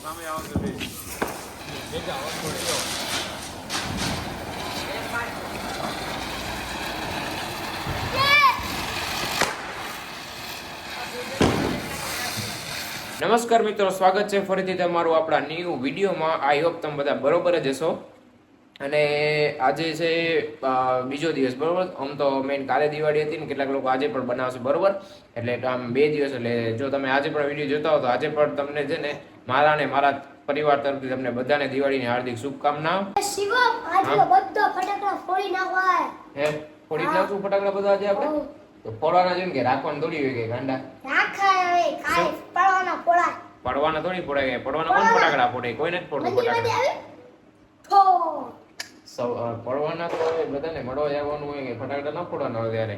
નમસ્કાર મિત્રો, સ્વાગત છે ફરીથી તમારું આપણા ન્યૂ વિડીયોમાં. આઈ હોપ તમે બધા બરોબર જ હશો. અને આજે છે બીજો દિવસ, બરોબર. આમ તો મેઇન કાલે દિવાળી હતી ને, કેટલાક લોકો આજે પણ બનાવશે, બરોબર. એટલે આમ 2 દિવસ. એટલે જો તમે આજે પણ વિડીયો જોતા હો તો આજે પણ તમને છે ને મારા ને મારા પરિવાર તરફથી તમને બધાને દિવાળીની હાર્દિક શુભકામનાઓ. શિવમ, આજે બધા ફટાકડા ફોડી નાખવાય. હે, ફોડી નાખશું ફટાકડા બધા આજે આપણે? તો ફોડવાના છે ને કે રાખવાનું થોડી હોય કે ગાંડા? રાખાય હવે, ખાલી પડવાના ફોડાય. પડવાના થોડી ફોડાય. પડવાના કોણ ફટાકડા ફોડે? કોઈ નથી ફોડતું ફટાકડા. પડવાના તો બધાને મળવા જવાનું હોય કે ફટાકડા ન ફોડવાના હોય ત્યારે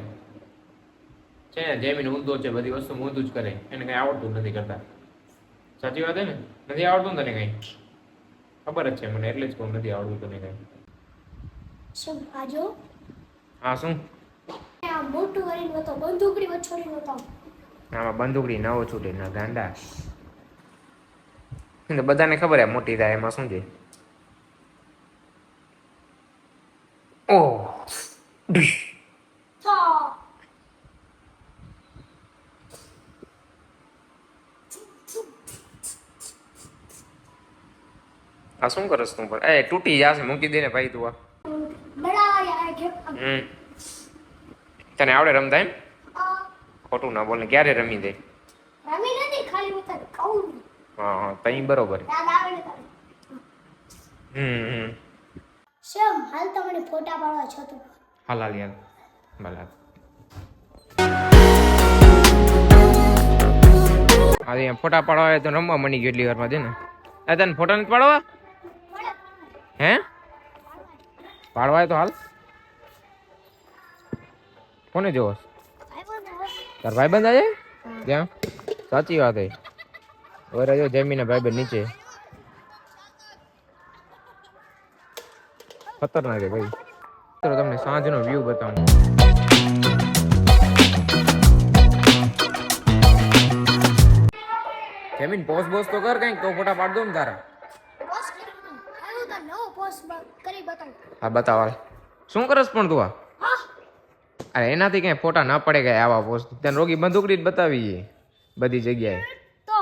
છે ને. જેમીન ઊંધો છે, બધી વસ્તુ ઊંધું જ કરે, એને કઈ આવડતું નથી કરતા. સાચી વાત હે ને? નથી આવડતું તને કઈ? ખબર જ છે મને, એટલે જ કહું નથી આવડતું તને કઈ. શું આજો? હા, શું? આ મોટું કરીને બતો, બંદૂકડી વછોડી બતો. આમાં બંદૂકડી ન છૂટે ના ગાંડા. બધાને ખબર હે મોટી થાય એમાં શું છે. ઓહ, આ શું કરસ તું? પણ એ તૂટી જશે, મૂકી દે ને ભાઈ તું. તને આવડે રમતા એમ? ખોટું ના બોલ ને. ક્યારે રમી દે? રમી નથી, ખાલી હું તને કહું. હા, તઈ બરોબર. યાદ આવે ને તને? શેમ, હાલ તો મને ફોટા પાડવા છો તું. હાલ યાર, ભલા. હા, અહીંયા ફોટા પાડવા આવે તો રમવા મની ગયો એટલી વારમાં છે ને. આ તને ફોટા નથી પાડવા? હે, પાડવા તો હાલ. કોને જોવો? તાર ભાઈબંધ આજે ક્યાં? સાચી વાત હે. ઓરે જો જમીને ભાઈબંધ નીચે. ખતરનાક છે ભાઈ. ચલો તમને સાંજનો વ્યૂ બતાવું. જમીન પોસ્ટ બોસ તો કર કઈક, તો ફોટા પાડ દો ને તારા. પોસ્ટ કરવાનું આવ્યું તો નવો પોસ્ટ કરી બતાવ. હા, બતાવ. શું કરસ પણ તું? અરે એનાથી કઈ ફોટા ના પડે ગયા આવા પોસ્ટ. તને રોગી બંદૂકડી જ બતાવી બધી જગ્યાએ. તો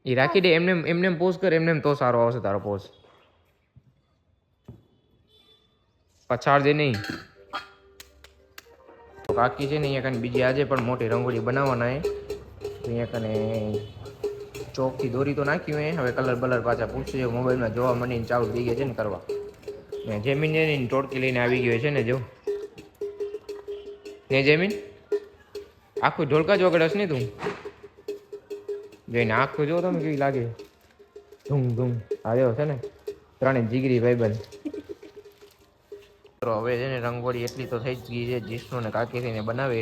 એ રાખી દે એમને પોસ્ટ કર, એમને તો સારો આવશે તારો પોસ્ટ. પછાડજે નહીં. કાકી છે ને અહીંયા કને બીજી આજે પણ મોટી રંગોળી બનાવવાના હે. અહીંયા કને ચોકથી દોરી તો નાખ્યું હે. હવે કલર બલર પાછા પૂછશે, મોબાઈલમાં જોવા માંડીને ચાલુ થઈ ગયા છે ને કરવા. જેમીન એની ટોળકી લઈને આવી ગયો છે ને, જો ને જેમીન આખું ઢોલકા જ વગડસ ને તું. જોઈને આખું જો તમે કેવી લાગે. ધૂમ ધૂમ આવ્યો છે ને, ત્રણે જીગરી ભાઈબંધ. હવે છે ને રંગોળી એટલી તો થઈ જ ગઈ છે. જીષ્ણુ ને કાકી થઈને બનાવે.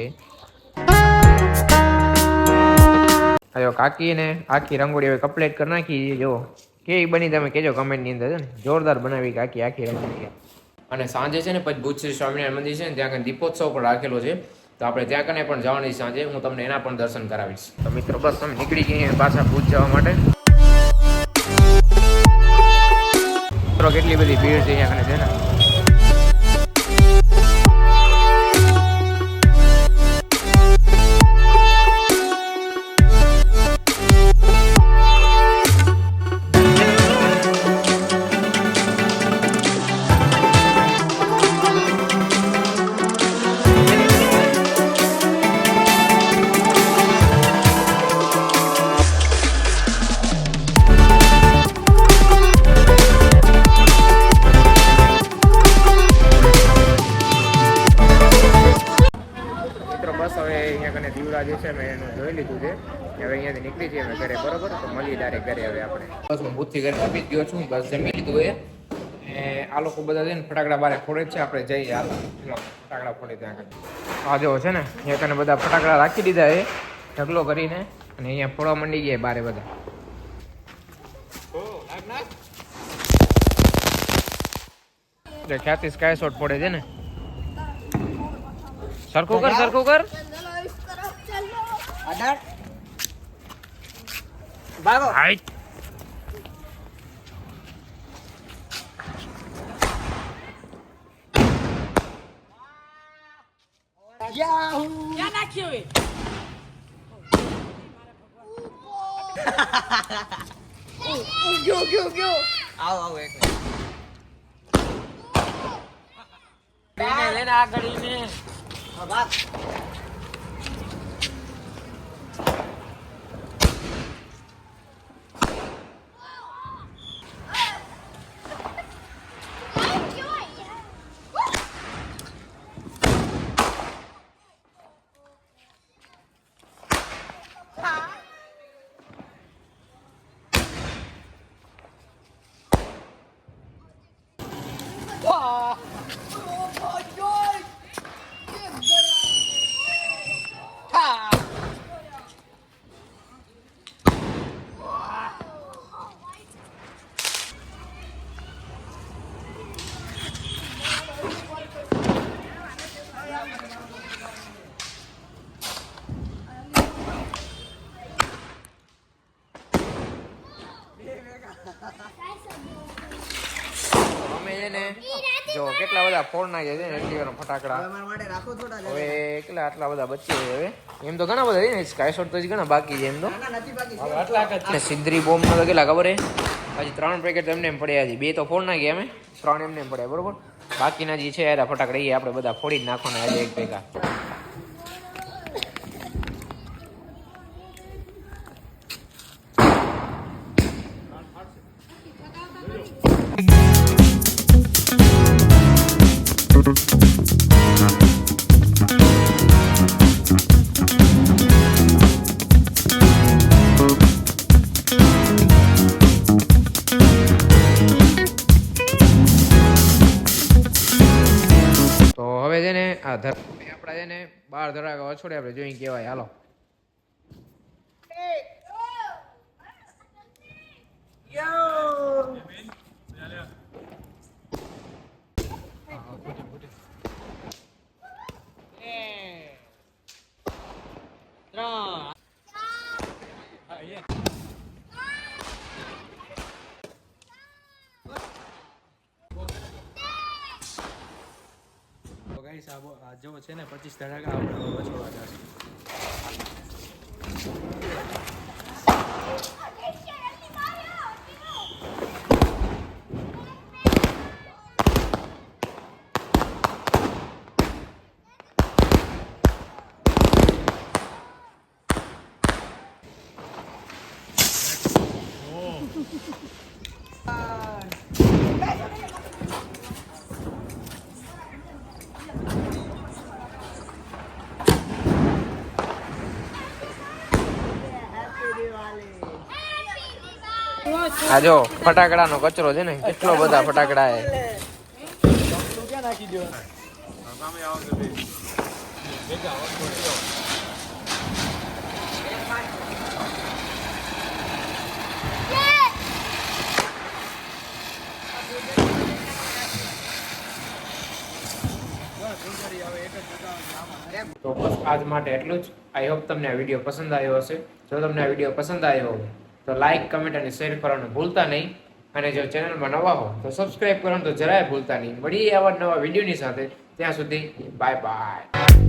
હવે કાકી ને આખી રંગોળી હવે કમ્પ્લીટ કરી નાખી. જો કેવી બની તમે કહેજો કમેન્ટ ની અંદર. છે ને જોરદાર બનાવી કાકી આખી રંગોળી. અને સાંજે છે ને પછી ભુજ શ્રી સ્વામિનારાયણ મંદિર છે ને, ત્યાં દીપોત્સવ પણ રાખેલો છે. તો આપણે ત્યાં કને પણ જવાની સાંજે, હું તમને એના પણ દર્શન કરાવીશ. તો મિત્રો બસ તમે નીકળી ગઈ પાછા ભુજ જવા માટે. મિત્રો કેટલી બધી ભીડ છે અહીંયા કને છે ને. જે છે મેં એનું જોઈ લીધું છે. હવે અહીંયાથી નીકળી જઈએ અમે ઘરે, બરોબર. તો મળીએ ડાયરેક્ટ ઘરે હવે આપણે. બસ હું ભૂતથી ઘરે આપી જ ગયો છું. બસ જમી લીધું એ. આ લોકો બધા છે ને ફટાકડા બારે ફોડે જ છે. આપણે જઈએ હાલ ફટાકડા ફોડે ત્યાં આગળ. આ જો છે ને અહીંયા કને બધા ફટાકડા રાખી દીધા એ ઢગલો કરીને, અને અહીંયા ફોડવા માંડી ગયા બારે બધા. એટલે ખ્યાતિ સ્કાય શોટ ફોડે છે ને. સરખું કર, સરખું કર. Adar. Bago. હાઈ ક્યાં નાખ્યો એ આવો આવો એક મિનિટ લેને આ ઘડીને વાત અમે એને જો કેટલા બધા ફોડ નાખ્યા છે ને એટલી વાર ફટાકડા અમારા માટે રાખો થોડા હવે કેટલા આટલા બધા બચ્ચે હવે એમ તો ઘણા બધા છે ને સ્કાય શોટ તો હજી ઘણા બાકી છે એમ તો ના નથી બાકી અને સિદ્રી બોમ્બ તો કેટલા ખબર હે હજી 3 પેકેટ એમને એમ પડ્યા છે 2 તો ફોડ નાખ્યા અમે 3 એમને એમ પડ્યા બરોબર બાકીના જે છે યાર ફટાકડા એ આપણે બધા ફોડી જ નાખવાના આજે એક ભેગા તો હવે છે ને આ આપણા છે ને 12 ધડાકા અછોડે આપણે જોઈ કેવાય હાલો તો ગાઈસ આ જો છે ને 25 ધડાકા આપણે વછોડવા જશે આ જો ફટાકડાનો કચરો છે ને કેટલો બધા ફટાકડા છે ક્યાં નાખી દો સામે આવો તો ભેગા તો બસ આજ માટે એટલું જ આઈ હોપ તમને આ વિડીયો પસંદ આવ્યો હશે જો તમને આ વિડીયો પસંદ આવ્યો હોય તો લાઈક કમેન્ટ અને શેર કરવાનું ભૂલતા નહીં અને જો ચેનલમાં નવા હો તો સબસ્ક્રાઇબ કરવાનું તો જરાય ભૂલતા નહીં મળીએ આવા નવા વિડીયોની સાથે ત્યાં સુધી બાય બાય